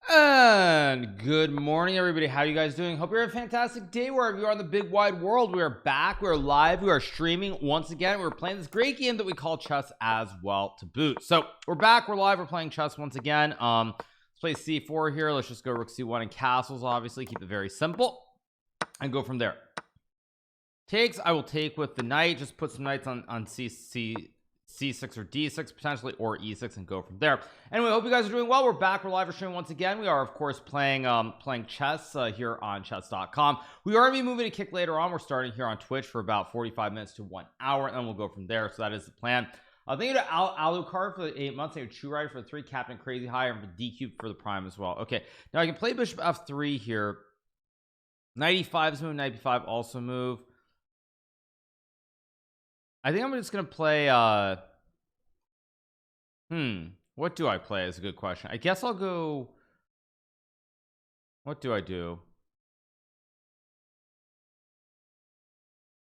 And good morning, everybody. How are you guys doing? Hope you're having a fantastic day wherever you are in the big wide world. We are back. We are live. We are streaming once again. We're playing this great game that we call chess as well to boot. So we're back. We're live. We're playing chess once again. Let's play c4 here. Let's just go rook c1 and castles. Obviously, keep it very simple and go from there. Takes. I will take with the knight. Just put some knights on c6 or d6 potentially, or e6, and go from there. Anyway, hope you guys are doing well. We're back. We're live streaming once again. We are of course playing chess here on chess.com. We are gonna be moving to kick later on. We're starting here on Twitch for about 45 minutes to 1 hour, and then we'll go from there. So that is the plan. Thank you to Alucard for the 8 months. Thank you to True Rider for the 3, Captain Crazy High, and for DQ for the prime as well. Okay, now I can play bishop f3 here. Knight e5 is move, knight b5 also move. I think I'm just gonna play what do I play is a good question. I guess I'll go, what do I do?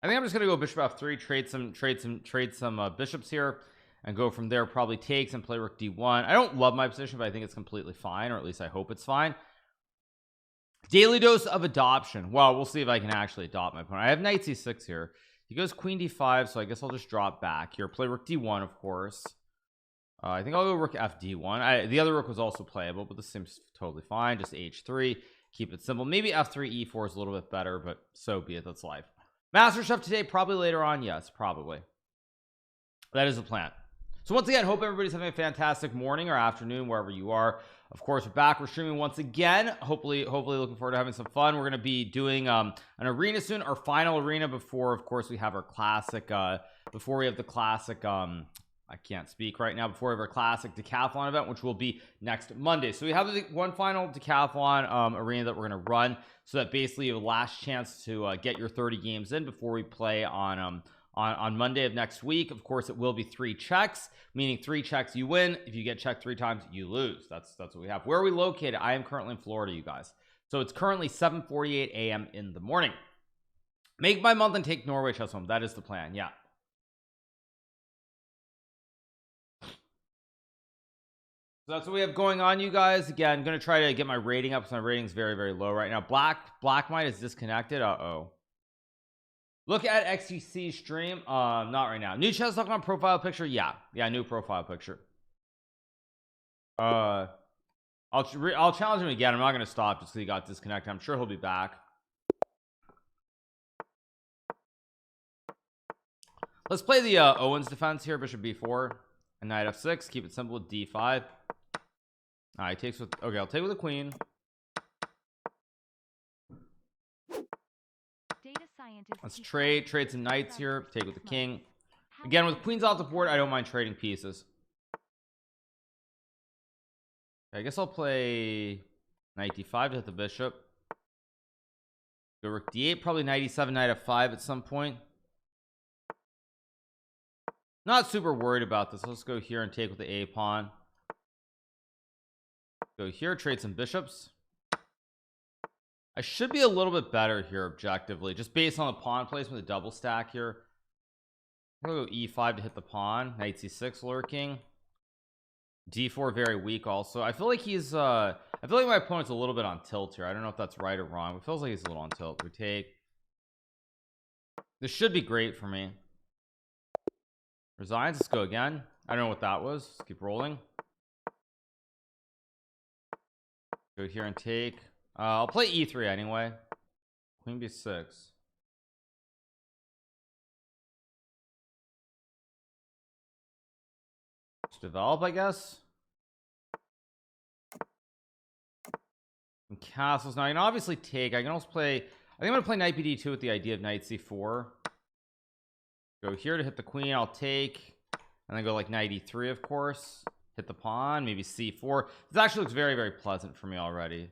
I think I'm just gonna go bishop f3, trade some bishops here, and go from there. Probably takes and play rook d1. I don't love my position, but I think it's completely fine, or at least I hope it's fine. Daily dose of adoption. Well, we'll see if I can actually adopt my opponent. I have knight c6 here. He goes queen d5, so I guess I'll just drop back here. Play rook d1, of course. I think I'll go rook fd1. The other rook was also playable, but this seems totally fine. Just h3, keep it simple. Maybe f3 e4 is a little bit better, but so be it. That's life. Master Chef today, probably later on. Yes, probably. That is the plan. So once again, hope everybody's having a fantastic morning or afternoon wherever you are. Of course, we're back. We're streaming once again. Hopefully looking forward to having some fun. We're going to be doing an arena soon, our final arena before, of course, we have our classic before we have the classic I can't speak right now, before we have our classic decathlon event, which will be next Monday. So we have the one final decathlon arena that we're going to run, so that basically you have a last chance to get your 30 games in before we play on Monday of next week. Of course, it will be 3 checks, meaning 3 checks you win. If you get checked 3 times, you lose. That's what we have. Where are we located? I am currently in Florida, you guys. So it's currently 7:48 a.m. in the morning. Make my month and take Norway chess home. That is the plan. Yeah. So that's what we have going on, you guys. Again, I'm gonna try to get my rating up, because my rating is very, very low right now. Black Might is disconnected. Look at XTC stream. Not right now. New chess.com profile picture. Yeah, new profile picture. I'll challenge him again. I'm not gonna stop just because he got disconnected. I'm sure he'll be back. Let's play the Owens defense here. Bishop b4 and knight f6. Keep it simple with d5. He takes with, okay, I'll take with the queen. Let's trade some knights here. Take with the king. Again, with queens off the board, I don't mind trading pieces. I guess I'll play knight d5 to hit the bishop. Go rook d8, probably knight e7, knight f5 at some point. Not super worried about this. Let's go here and take with the a pawn. Go here, trade some bishops. I should be a little bit better here objectively, just based on the pawn placement, the double stack here. I'm gonna go e5 to hit the pawn. Knight c6 lurking. d4 very weak also. I feel like he's I feel like my opponent's a little bit on tilt here. I don't know if that's right or wrong. It feels like he's a little on tilt. We take. This should be great for me. Resigns. Let's go again. I don't know what that was. Let's keep rolling. Go here and take. I'll play e3 anyway. Queen b6. Just develop, I guess. And castles. Now I can obviously take. I can also play. I think I'm gonna play knight bd2 with the idea of knight c4. Go here to hit the queen. I'll take, and then go like knight e3, of course. Hit the pawn. Maybe c4. This actually looks very, very pleasant for me already.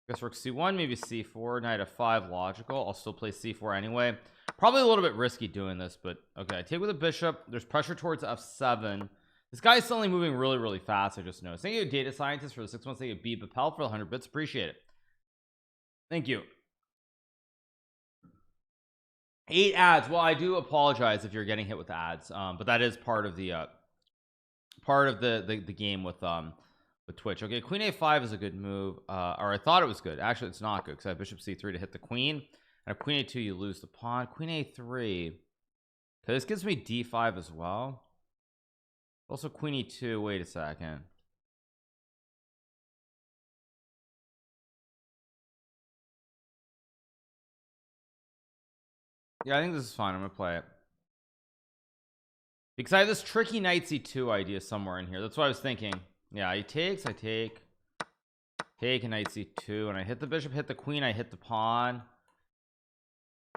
Guess rook c1, maybe c4, knight f5, logical. I'll still play c4 anyway. Probably a little bit risky doing this, but okay. I take with a bishop. There's pressure towards f7. This guy's suddenly moving really, really fast. I just noticed. Thank you, data scientist, for the 6 months. Thank you, B Bapel, for the 100 bits. Appreciate it. Thank you. 8 ads. Well, I do apologize if you're getting hit with ads, but that is part of the game with with Twitch. Okay, queen a5 is a good move, or I thought it was good. Actually, it's not good because I have bishop c3 to hit the queen, and if queen a2 you lose the pawn. Queen a3, okay, this gives me d5 as well. Also queen e2. Wait a second. Yeah, I think this is fine. I'm gonna play it because I have this tricky knight c2 idea somewhere in here. That's what I was thinking. Yeah, he takes, I take and knight c2, and I hit the bishop, hit the queen, I hit the pawn,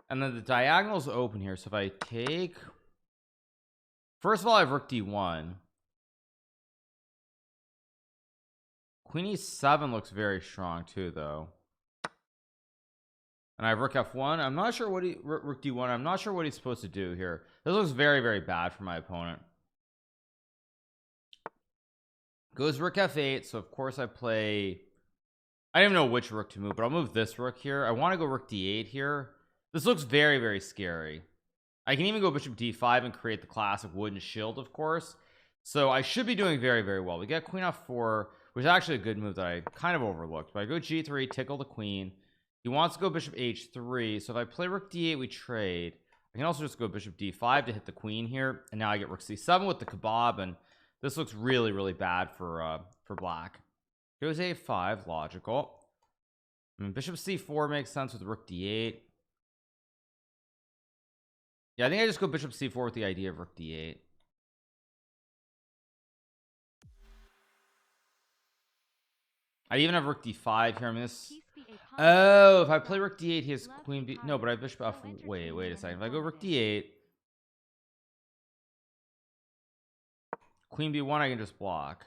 and then the diagonal's open here. So if I take, first of all, I have rook d1. Queen e7 looks very strong too, though. And I have rook f1. I'm not sure what he, rook d1. I'm not sure what he's supposed to do here. This looks very, very bad for my opponent. Goes rook f8. So of course I play, I don't even know which rook to move, but I'll move this rook here. I want to go rook d8 here. This looks very, very scary. I can even go bishop d5 and create the classic wooden shield, of course. So I should be doing very, very well. We get queen f4, which is actually a good move that I kind of overlooked. But I go g3, tickle the queen. He wants to go bishop h3. So if I play rook d8, we trade. I can also just go bishop d5 to hit the queen here, and now I get rook c7 with the kebab, and this looks really, really bad for black. Goes a5, logical. I mean, bishop c4 makes sense with rook d8. Yeah, I think I just go bishop c4 with the idea of rook d8. I even have rook d5 here. I mean, this, oh, if I play rook d8 he has queen b, no, but I have bishop f, wait a second. If I go rook d8, queen b1, I can just block,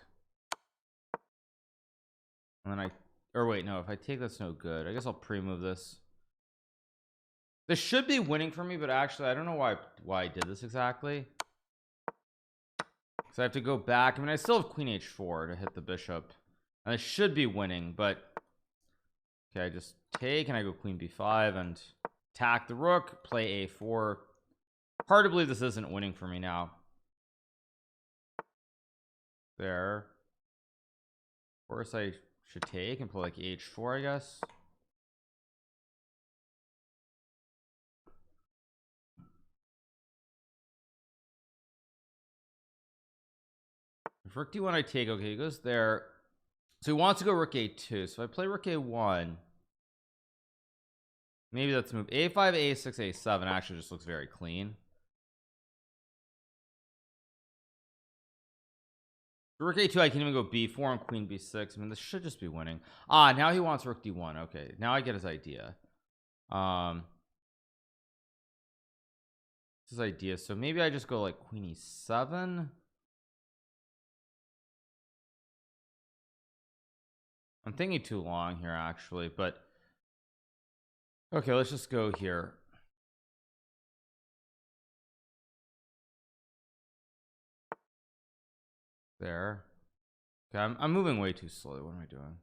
and then I, or wait, no, if I take, that's no good. I guess I'll pre-move this. This should be winning for me, but actually I don't know why I did this exactly, because I have to go back. I mean, I still have queen h4 to hit the bishop, and I should be winning, but okay, I just take and I go queen b5 and attack the rook, play a4. Hard to believe this isn't winning for me now. There, of course I should take and play like h4, I guess. If rook d1 I take, okay, he goes there, so he wants to go rook a2. So if I play rook a1, maybe that's move a5, a6, a7 actually just looks very clean. Rook a2, I can even go b4 and queen b6. I mean, this should just be winning. Ah, now he wants rook d1. Okay, now I get his idea. His idea. So maybe I just go like queen e7. I'm thinking too long here actually, but okay, let's just go here. There. Okay, I'm moving way too slowly. What am I doing?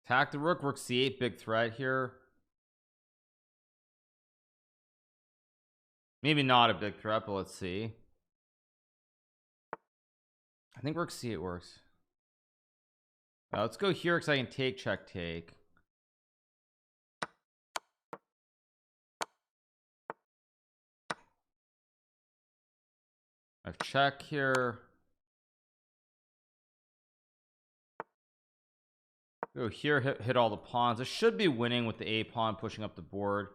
Attack the rook, rook c8, big threat here. Maybe not a big threat, but let's see. I think rook c8 works. Let's go here because I can take, check, take. I have check here. Go here, hit all the pawns. It should be winning with the a pawn pushing up the board.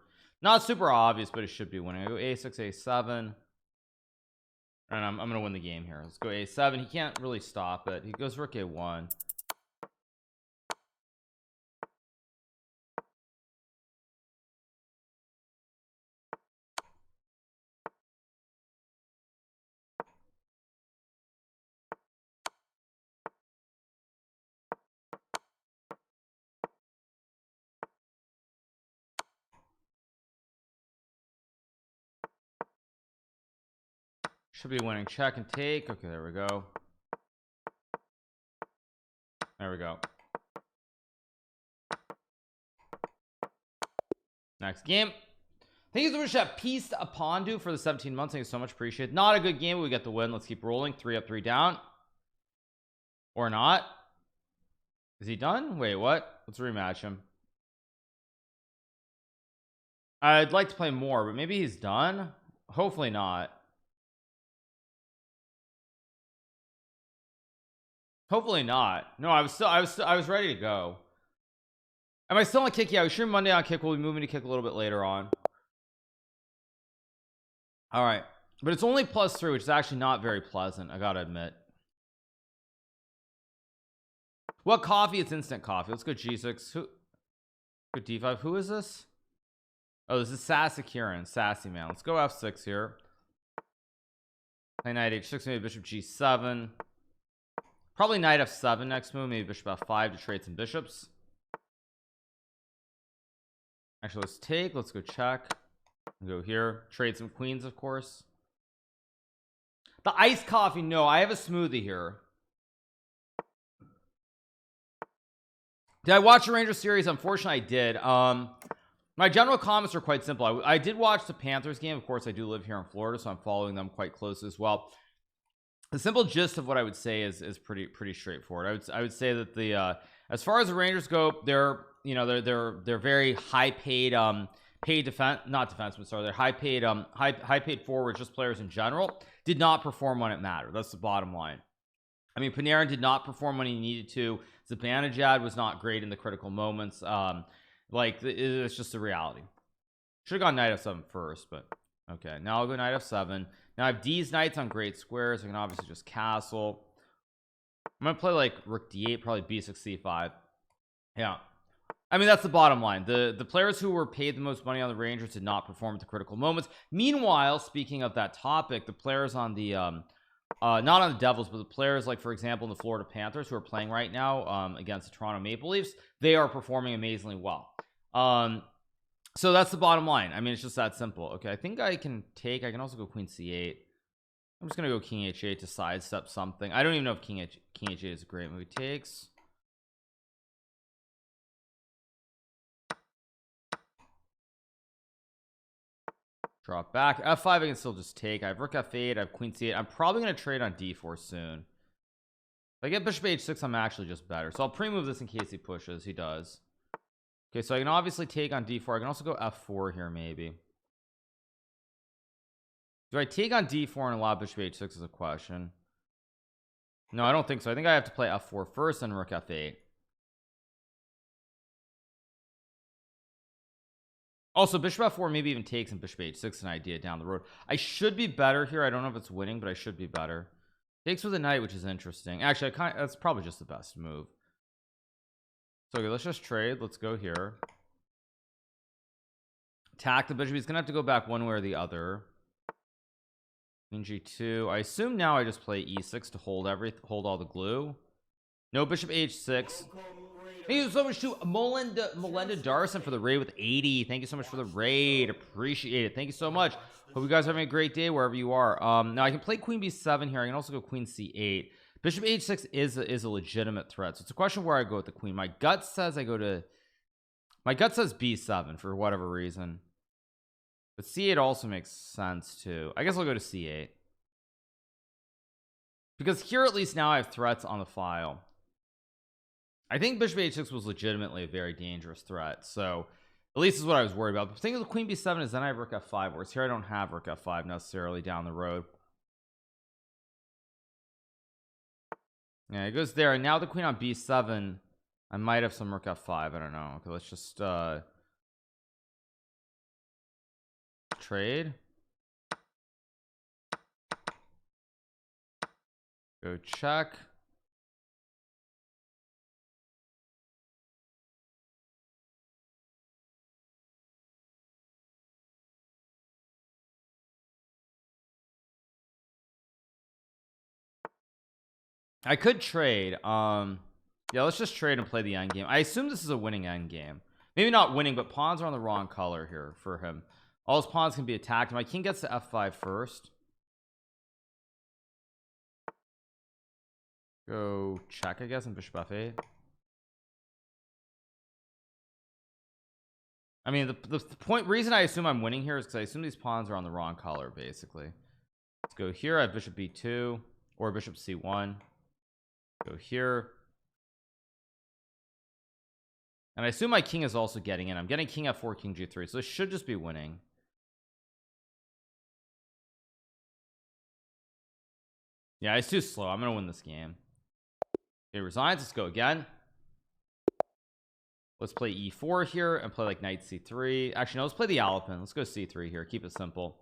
Not super obvious, but it should be winning. I go a6, a7, and I'm gonna win the game here. Let's go a7. He can't really stop it. He goes rook a1. Should be winning. Check and take. Okay, there we go. There we go. Next game. Thank you so much, Peace Upon Do, for the 17 months. Thank you so much. Appreciate it. Not a good game, but we get the win. Let's keep rolling. 3 up, 3 down. Or not. Is he done? Wait, what? Let's rematch him. I'd like to play more, but maybe he's done. Hopefully not. Hopefully not. No, I was ready to go. Am I still on kick? Yeah, we stream Monday on kick. We'll be moving to kick a little bit later on. All right, but it's only +3, which is actually not very pleasant, I gotta admit. What coffee? It's instant coffee. Let's go G6. Who? Go D5. Who is this? Oh, this is Sassy Kieran. Sassy man. Let's go F6 here. Play knight H6, maybe bishop G7. Probably knight F7 next move. Maybe bishop F5 to trade some bishops. Actually, let's take. Let's go check. Go here. Trade some queens, of course. The iced coffee. No, I have a smoothie here. Did I watch the Rangers series? Unfortunately, I did. My general comments are quite simple. I did watch the Panthers game. Of course, I do live here in Florida, so I'm following them quite close as well. The simple gist of what I would say is pretty straightforward. I would say that the as far as the Rangers go, they're very high paid paid defensemen. Sorry, they're high paid forwards, just players in general. Did not perform when it mattered. That's the bottom line. I mean, Panarin did not perform when he needed to. Zibanejad was not great in the critical moments. Like it's just a reality. Should have gone knight F7 first, but okay. Now I'll go knight F7. Now I have these knights on great squares. I can obviously just castle. I'm gonna play like rook D8, probably B6 C5. Yeah, I mean that's the bottom line. The players who were paid the most money on the Rangers did not perform at the critical moments. Meanwhile, speaking of that topic, the players on the not on the Devils, but the players like, for example, in the Florida Panthers who are playing right now against the Toronto Maple Leafs, they are performing amazingly well. So that's the bottom line. I mean, it's just that simple. Okay, I think I can take. I can also go Queen C8. I'm just gonna go King H8 to sidestep something. I don't even know if King H8 is a great move. He takes. Drop back. F5 I can still just take. I have Rook F8. I have Queen C8. I'm probably gonna trade on D4 soon. If I get Bishop H6, I'm actually just better. So I'll pre-move this in case he pushes. He does. Okay, so I can obviously take on D4. I can also go F4 here, maybe. Do I take on D4 and allow Bishop H6 is a question. No, I don't think so. I think I have to play F4 first and Rook F8. Also, Bishop F4 maybe even takes and Bishop H6 an idea down the road. I should be better here. I don't know if it's winning, but I should be better. Takes with a knight, which is interesting. Actually, that's probably just the best move. So okay, let's just trade. Let's go here. Attack the bishop. He's gonna have to go back one way or the other. Queen G2. I assume now I just play E6 to hold all the glue. No, Bishop H6. Thank you so much to Melinda Darson for the raid with 80. Thank you so much for the raid. Appreciate it. Thank you so much. Hope you guys are having a great day wherever you are. Now I can play Queen B7 here. I can also go Queen C8. Bishop H6 is a legitimate threat. So it's a question where I go with the queen. My gut says B7 for whatever reason. But C8 also makes sense too. I guess I'll go to C8. Because here at least now I have threats on the file. I think Bishop H6 was legitimately a very dangerous threat. So at least is what I was worried about. The thing with Queen B7 is then I have Rook F5, whereas here I don't have Rook F5 necessarily down the road. Yeah, it goes there. And now the queen on B7, I might have some Rook F5. I don't know. Okay, let's just trade. Go check. I could trade. Yeah, let's just trade and play the end game. I assume this is a winning end game. Maybe not winning, but pawns are on the wrong color here for him. All his pawns can be attacked. My king gets to F5 first. Go check, I guess, and Bishop F8. I mean, the reason I assume I'm winning here is because I assume these pawns are on the wrong color, basically. Let's go here. I have bishop b2 or bishop c1. Go here. And I assume my king is also getting in. I'm getting king f4, king g3. So this should just be winning. Yeah, it's too slow. I'm going to win this game. It resigns. Let's go again. Let's play e4 here and play like knight c3. Actually, no, let's play the Alpin. Let's go c3 here. Keep it simple.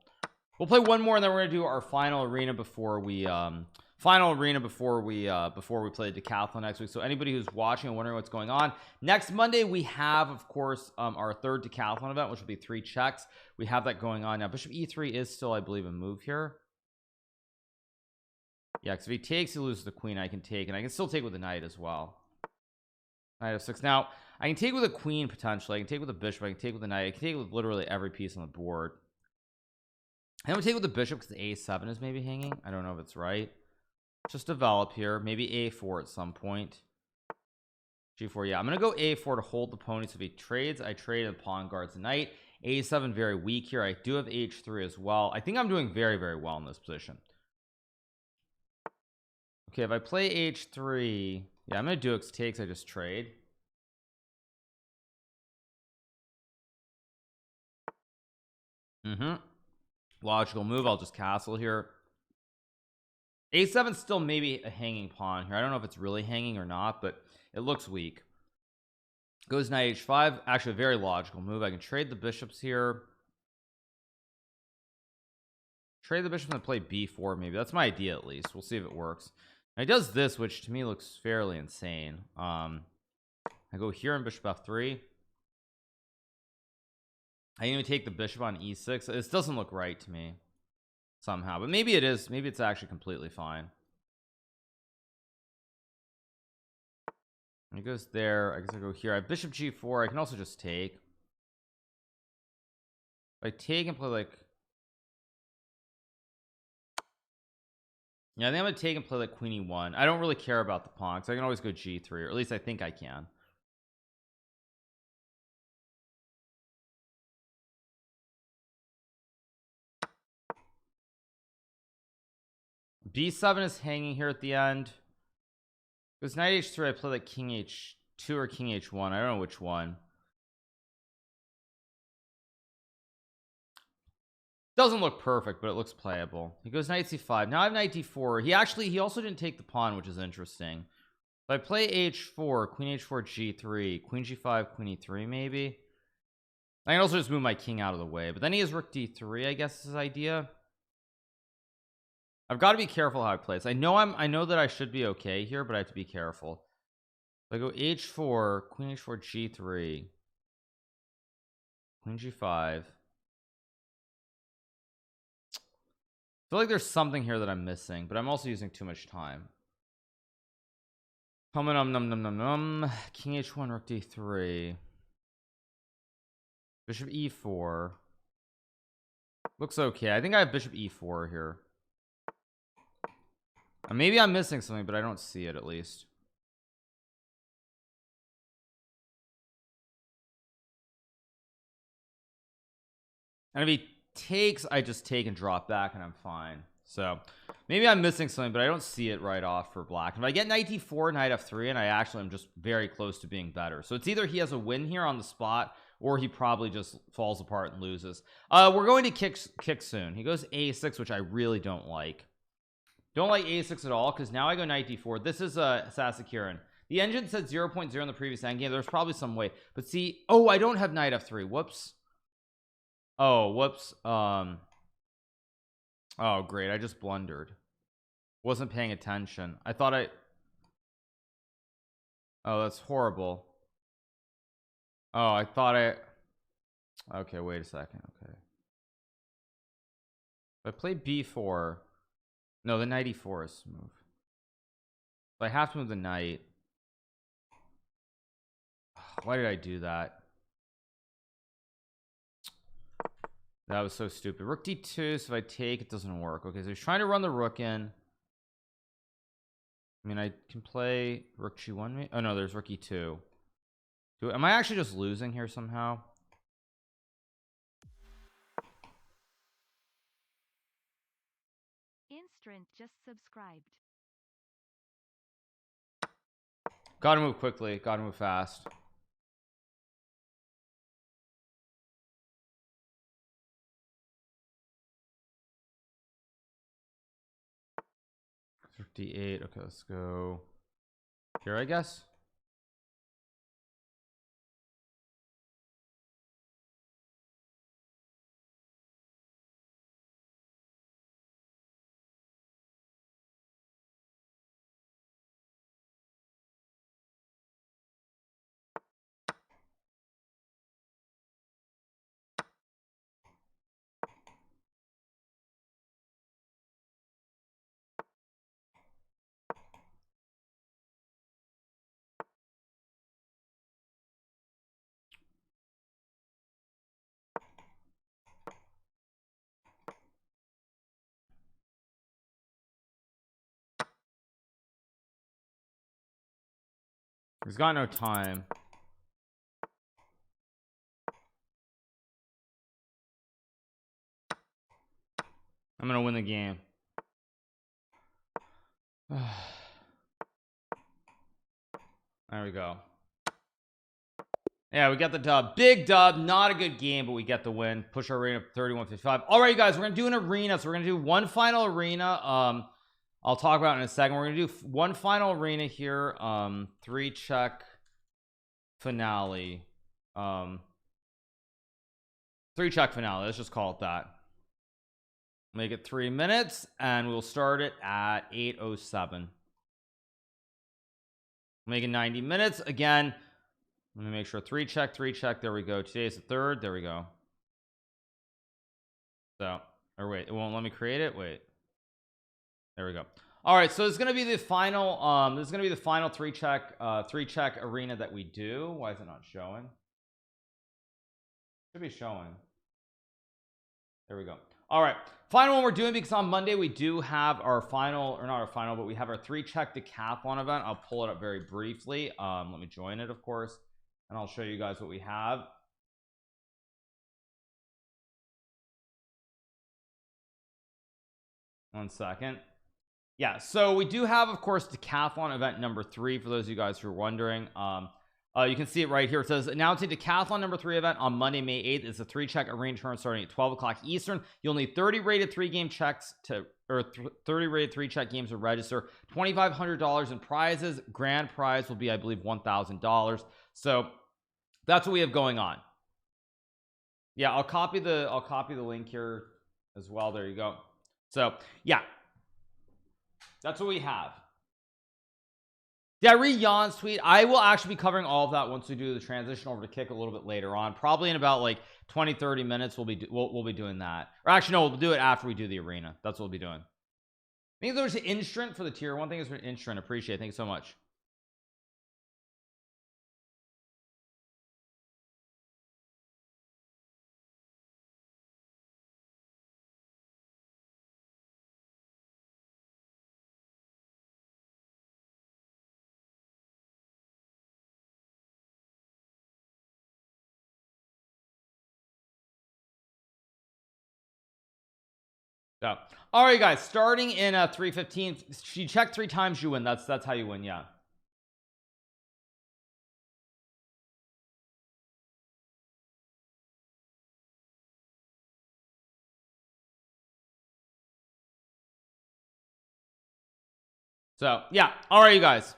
We'll play one more and then we're gonna do our final arena before we play the decathlon next week. So anybody who's watching and wondering what's going on, next Monday we have, of course, our third decathlon event, which will be 3 checks. We have that going on now. Bishop e3 is still, I believe, a move here. Yeah, because if he takes, he loses the queen. I can take, and I can still take with the knight as well. Knight f6. Now I can take with a queen potentially. I can take with a bishop. I can take with a knight. I can take with literally every piece on the board. I'm gonna take with the bishop because the a7 is maybe hanging. I don't know if it's right. Just develop here. Maybe a4 at some point. g4. Yeah, I'm gonna go a4 to hold the pony. So if he trades, I trade and pawn guards the knight. a7 very weak here. I do have h3 as well. I think I'm doing very, very well in this position. Okay, if I play h3, yeah, I'm gonna do x takes. I just trade. Logical move. I'll just castle here. a7 still maybe a hanging pawn here. I don't know if it's really hanging or not, but it looks weak. Goes knight h5. Actually a very logical move. I can trade the bishops here. Trade the bishop and play b4 maybe. That's my idea at least. We'll see if it works. And he does this, which to me looks fairly insane. I go here on bishop f3. I even take the bishop on e6. This doesn't look right to me somehow, but maybe it is. Maybe it's actually completely fine. He goes there. I guess I go here. I have bishop g4. I can also just take. If I take and play like, yeah, I think I'm gonna take and play like queen e1. I don't really care about the pawn because I can always go g3, or at least I think I can. b7 is hanging here at the end. Because knight h3, I play like king h2 or king h1. I don't know which one. Doesn't look perfect, but it looks playable. He goes knight c5. Now I have knight d4. He also didn't take the pawn, which is interesting. If I play h4, queen h4, g3, queen g5, queen e3, maybe. I can also just move my king out of the way. But then he has rook d3, I guess is his idea. I've got to be careful how I play this. I know that I should be okay here, but I have to be careful. If I go h4, queen h4, g3, queen g5. I feel like there's something here that I'm missing, but I'm also using too much time. King h1, rook d3, bishop e4. Looks okay. I think I have bishop e4 here. Maybe I'm missing something, but I don't see it at least. And if he takes, I just take and drop back and I'm fine. So maybe I'm missing something, but I don't see it right off for black. If I get knight d4, knight f3, and I actually am just very close to being better. So it's either he has a win here on the spot, or he probably just falls apart and loses. We're going to kick soon. He goes a6, which I really don't like. Don't like a6 at all, because now I go knight d4. This is Sasakiran. The engine said 0.0 in the previous endgame. There's probably some way, but see, oh, I don't have knight f3. Whoops. Oh, whoops. Oh, great. I just blundered. Wasn't paying attention. I thought oh, that's horrible. Oh, I thought okay, wait a second. Okay. If I play b4, no, the knight e4 is move. But I have to move the knight. Why did I do that? That was so stupid. Rook d2, so if I take, it doesn't work. Okay, so he's trying to run the rook in. I mean, I can play rook g1. Oh no, there's rook e2. Am I actually just losing here somehow? entrant just subscribed. Gotta move quickly, gotta move fast. D8. Okay, let's go here, I guess. He's got no time. I'm gonna win the game. There we go. Yeah, we got the dub. Big dub. Not a good game, but we get the win. Push our arena up 31.55. All right, guys, we're gonna do an arena. So we're gonna do one final arena. I'll talk about it in a second. We're gonna do one final arena here. 3-check finale. 3-check finale. Let's just call it that. Make it 3 minutes, and we'll start it at 8:07. Make it 90 minutes again. Let me make sure 3-check, 3-check. There we go. Today's the 3rd. There we go. So, or wait, it won't let me create it. Wait. There we go. All right, so it's gonna be the final. This is gonna be the final 3-check arena that we do. Why is it not showing? Should be showing. There we go. All right, final one we're doing, because on Monday we do have our final, or not our final, but we have our 3-check decathlon event. I'll pull it up very briefly. Let me join it, of course, and I'll show you guys what we have. One second. Yeah, so we do have, of course, decathlon event number 3, for those of you guys who are wondering. You can see it right here. It says announcing decathlon number 3 event on Monday, May 8th. It's a 3-check arena tournament starting at 12 o'clock Eastern. You'll need 30 rated 3-game checks to, or 30 rated 3-check games to register. $2,500 in prizes. Grand prize will be, I believe, $1,000. So that's what we have going on. Yeah, I'll copy the link here as well. There you go. So yeah, that's what we have. Yeah, read Jan's tweet. I will actually be covering all of that once we do the transition over to Kick a little bit later on. Probably in about like 20-30 minutes we'll be doing that. Or actually no, we'll do it after we do the arena. That's what we'll be doing. I think there's an instrument for the tier 1 thing. Is an instrument. Appreciate it. Thank you so much. So, all right, guys, starting in 3:15. She checked 3 times, you win. That's how you win. Yeah. So yeah, all right, you guys.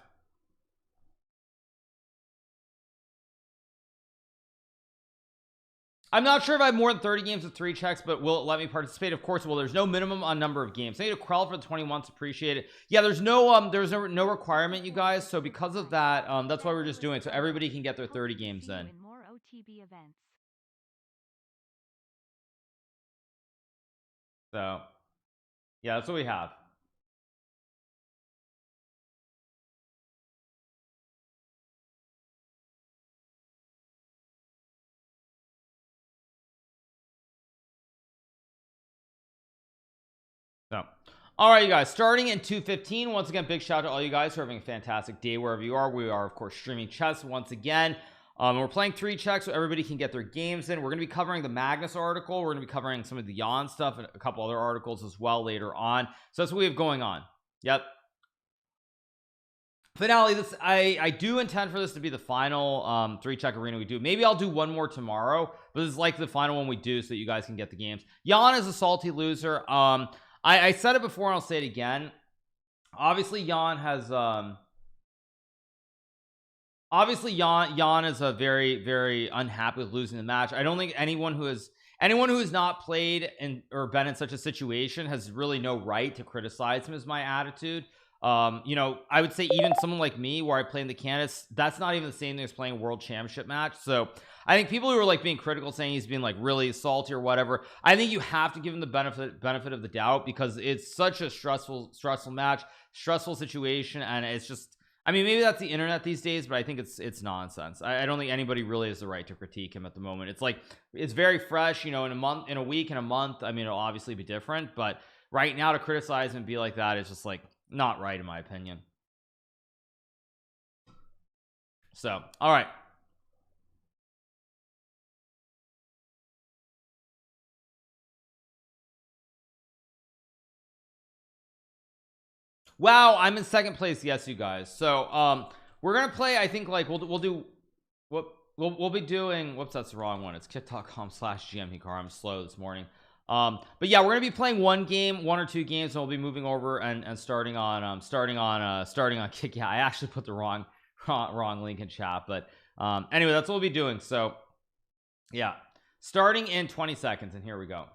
I'm not sure if I have more than 30 games with 3 checks, but will it let me participate? Of course. Well, there's no minimum on number of games. Thank you to Krell for the 20 months. Appreciate it. Yeah, there's no requirement, you guys. So because of that, that's why we're just doing it, so everybody can get their 30 games in. More OTB events. So yeah, that's what we have. So all right, you guys, starting in 2:15. Once again, big shout out to all you guys who are having a fantastic day wherever you are. We are, of course, streaming chess once again. We're playing 3 checks so everybody can get their games in. We're going to be covering the Magnus article. We're going to be covering some of the Jan stuff and a couple other articles as well later on. So that's what we have going on. Yep. Finale. This I do intend for this to be the final 3 check arena we do. Maybe I'll do one more tomorrow, but this is like the final one we do so that you guys can get the games. Jan is a salty loser. I said it before and I'll say it again. Obviously Jan has obviously Jan is a very unhappy with losing the match. I don't think anyone who has not played or been in such a situation has really no right to criticize him, is my attitude. You know, I would say even someone like me where I play in the candidates, that's not even the same thing as playing a world championship match. So I think people who are like being critical, saying he's being like really salty or whatever, I think you have to give him the benefit of the doubt, because it's such a stressful match, stressful situation. And it's just, I mean, maybe that's the internet these days, but I think it's nonsense. I don't think anybody really has the right to critique him at the moment. It's like, it's very fresh, you know, in a week, in a month, I mean, it'll obviously be different, but right now to criticize him and be like that is just like not right in my opinion. So all right, wow, I'm in second place. Yes, you guys. So we're gonna play, I think, like we'll do what we'll be doing. Whoops, that's the wrong one. It's kit.com/GMHikaru. I'm slow this morning. But yeah, we're gonna be playing one or two games, and we'll be moving over and starting on kick. Yeah, I actually put the wrong link in chat, but anyway, that's what we'll be doing. So yeah, starting in 20 seconds, and here we go.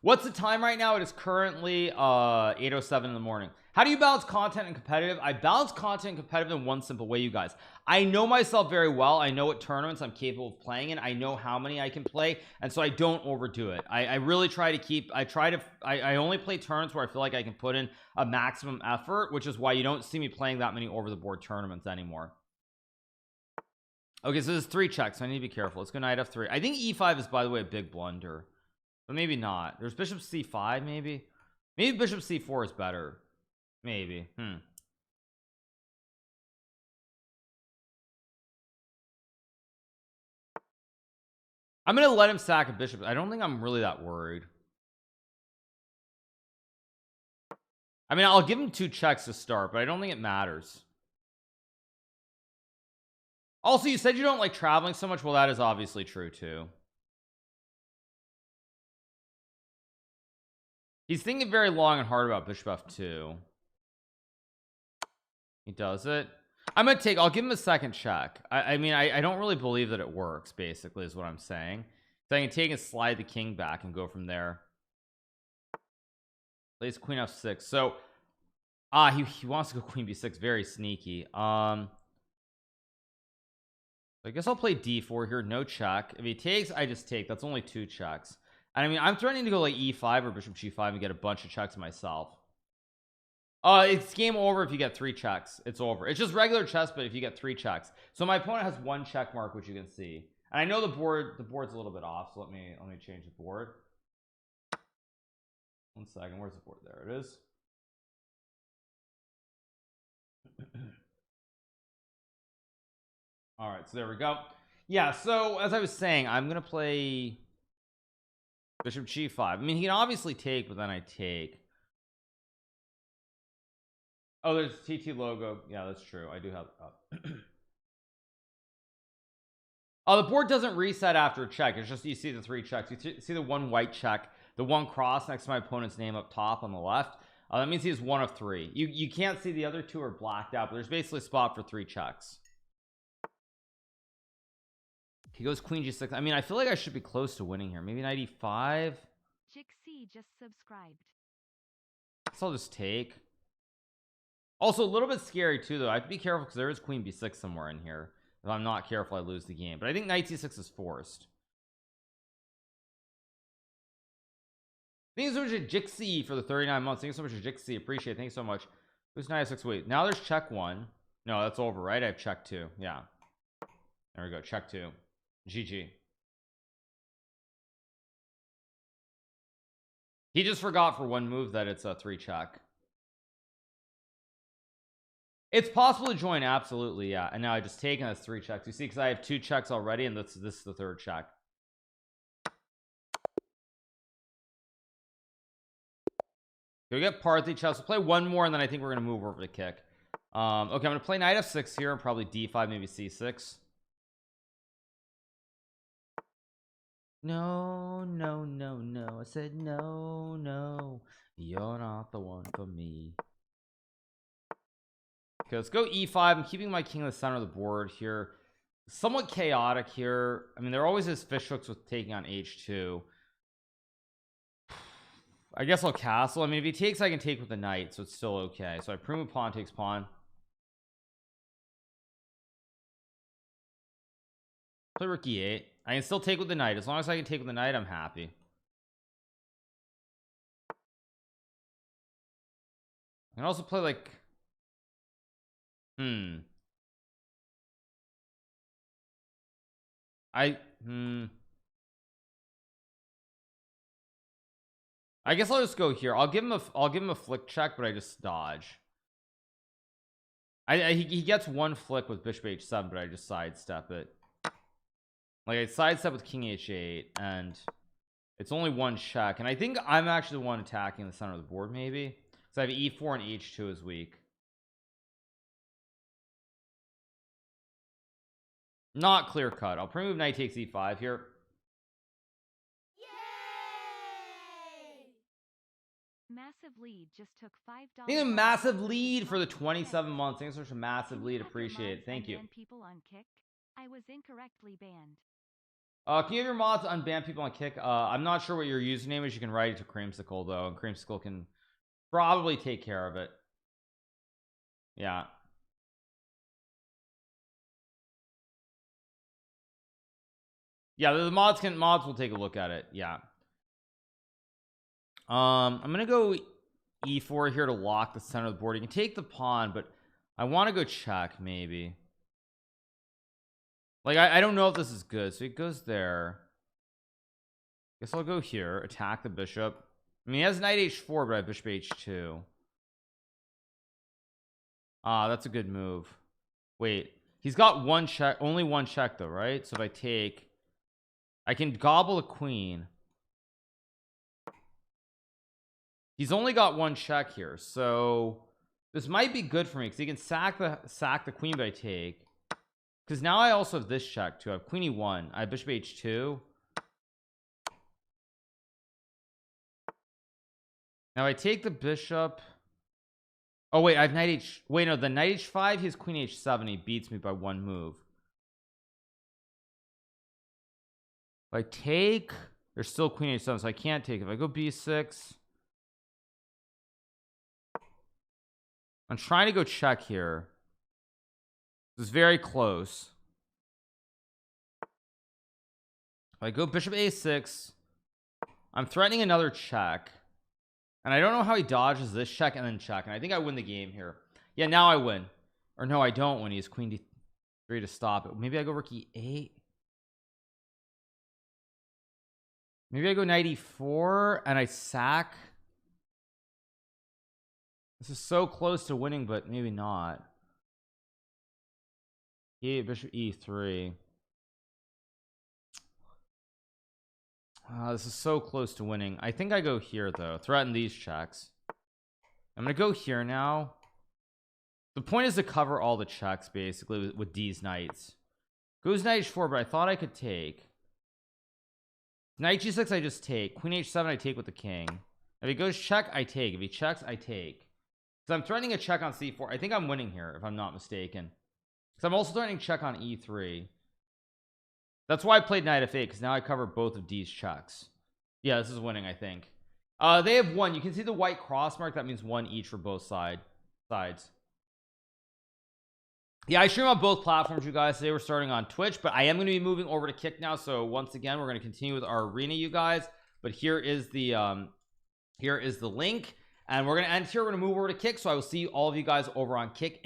What's the time right now? It is currently 8:07 in the morning. How do you balance content and competitive? I balance content and competitive in one simple way, you guys. I know myself very well. I know what tournaments I'm capable of playing in. I know how many I can play, and so I don't overdo it. I really try to keep, I only play tournaments where I feel like I can put in a maximum effort, which is why you don't see me playing that many over the board tournaments anymore. Okay, so there's 3 checks, so I need to be careful. Let's go knight f3. I think e5 is, by the way, a big blunder, but maybe not. There's bishop c5. Maybe bishop c4 is better. Maybe. I'm gonna let him sack a bishop. I don't think I'm really that worried. I mean, I'll give him 2 checks to start, but I don't think it matters. Also, you said you don't like traveling so much. Well, that is obviously true too. He's thinking very long and hard about bishop f2. He does it. I'll give him a second check. I mean, I don't really believe that it works, basically, is what I'm saying. So I can take and slide the king back and go from there. Plays queen f6. So he wants to go queen b6. Very sneaky. I guess I'll play d4 here. No check. If he takes, I just take. That's only 2 checks. And I mean, I'm threatening to go like e5 or bishop g5 and get a bunch of checks myself. It's game over if you get 3 checks. It's over. It's just regular chess, but if you get 3 checks. So my opponent has 1 check mark, which you can see. And I know the board's a little bit off, so let me change the board. 1 second. Where's the board? There it is. All right, so there we go. Yeah, so as I was saying, I'm gonna play bishop g5. I mean, he can obviously take, but then I take. Oh, there's TT logo. Yeah, that's true. I do have oh, the board doesn't reset after a check. It's just you see the 3 checks. You see the 1 white check, the 1 cross next to my opponent's name up top on the left. That means he has 1 of 3. You can't see the other 2 are blacked out, but there's basically a spot for 3 checks. He goes queen g6. I mean, I feel like I should be close to winning here. Maybe knight e5. Jixi just subscribed. So I'll just take. Also a little bit scary too, though. I have to be careful because there is queen b6 somewhere in here. If I'm not careful, I lose the game. But I think knight c6 is forced. Thank you so much to Jixi for the 39 months. Thank you so much to Jixi. Appreciate it. Thank you so much. Who's knight f6? Wait, now there's check 1. No, that's over, right? I have check 2. Yeah. There we go. Check 2. GG. He just forgot for one move that it's a 3 check. It's possible to join, absolutely, yeah. And now I just taken as 3 checks. You see, because I have 2 checks already, and this is the 3rd check. We get Parthy chess. We'll play one more, and then I think we're gonna move over to kick. Okay, I'm gonna play knight f6 here, and probably d5, maybe c6. No, no, no, no. I said no, no. You're not the one for me. Okay, let's go e5. I'm keeping my king in the center of the board here. Somewhat chaotic here. I mean, there always is fish hooks with taking on h2. I guess I'll castle. I mean, if he takes, I can take with the knight, so it's still okay. So I prove pawn takes pawn. Play rook e8. I can still take with the knight. As long as I can take with the knight, I'm happy. I can also play like I guess I'll just go here. I'll give him a flick check, but I just dodge. He gets one flick with bishop h7, but I just sidestep it. Like I sidestep with king h8, and it's only one check. And I think I'm actually the one attacking the center of the board, maybe. So I have e4 and h2 is weak. Not clear cut. I'll pre-move knight takes e5 here. Massive lead just took $5. I think a massive lead for the 27 months. Thanks for such a massive lead. Appreciate it. Thank you. People on Kick? I was incorrectly banned. Can you have your mods to unban people on Kick? I'm not sure what your username is. You can write it to Creamsicle though, and Creamsicle can probably take care of it. Yeah. Yeah, the mods will take a look at it. Yeah. I'm gonna go e4 here to lock the center of the board. You can take the pawn, but I want to go check maybe. Like I don't know if this is good, so it goes there. Guess I'll go here, attack the bishop. I mean, he has knight h4, but I have bishop h2. That's a good move. Wait, he's got one check, only one check though, right? So if I take, I can gobble a queen. He's only got one check here, so this might be good for me because he can sack the queen, but I take. Because now I also have this check too. I have queen e1. I have bishop h2. Now I take the bishop. Oh wait, I have knight h. Wait, no, the knight h5. He has queen h7. He beats me by one move. If I take, there's still queen h7, so I can't take. If I go b6, I'm trying to go check here. This is very close. If I go bishop a6, I'm threatening another check, and I don't know how he dodges this check and then check, and I think I win the game here. Yeah, now I win. Or no, I don't win. He has queen d3 to stop it. Maybe I go rook e8. Maybe I go knight e4 and I sack. This is so close to winning, but maybe not. Bishop e3. This is so close to winning. I think I go here though. Threaten these checks. I'm gonna go here now. The point is to cover all the checks basically with these knights. Goes knight h4, but I thought I could take. Knight g6 I just take. Queen h7 I take with the king. If he goes check, I take. If he checks, I take. So I'm threatening a check on c4. I think I'm winning here if I'm not mistaken. Because I'm also threatening check on e3. That's why I played knight f8, because now I cover both of these checks. Yeah, this is winning, I think. They have one. You can see the white cross mark. That means one each for both sides. Yeah, I stream on both platforms, you guys. Today we're starting on Twitch, but I am going to be moving over to Kick now. So once again, we're going to continue with our arena, you guys. But here is the link, and we're going to end here. We're going to move over to Kick. So I will see all of you guys over on Kick.